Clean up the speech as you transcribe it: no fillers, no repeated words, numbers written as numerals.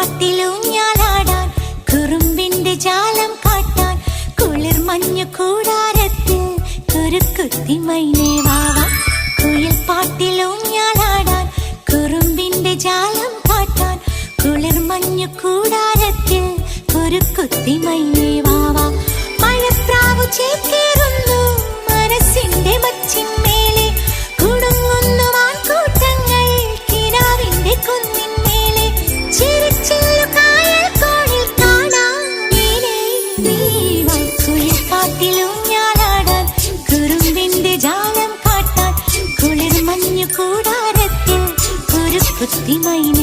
പാട്ടിലൂഞ്ഞാലാടാൻ കുറുമ്പിന്റെ ജാലം കാട്ടാൻ കുളിർ മഞ്ഞു കൂടാരത്തിൽ കുരുക്കുത്തി മൈനേ വാവാ. കുയിൽ പാട്ടിലൂഞ്ഞാലാടാൻ കുറുമ്പിന്റെ ജാലം കാട്ടാൻ കുളിർ മഞ്ഞു കൂടാരത്തിൽ കുരുക്കുത്തി മൈനേ വാവാ. മഴപ്രാവു ചേക്കേറുന്നു മനസ്സിന്റെ മച്ചിന്മേലെ കുടുങ്ങുന്നു മാൻകൂട്ടങ്ങൾ കിനാവിന്റെ കുന്നിന്മേലെ ചിരിച്ചില്ലു കായൽ കോണിൽ കാണാം നീലേ നീവാ. കുയിൽ പാട്ടിലൂഞ്ഞാലാടാൻ കുറുമ്പിന്റെ ജാലം കാട്ടാൻ കുളിർ മഞ്ഞു കൂടാരത്തിൽ കുരുക്കുത്തി മൈനേ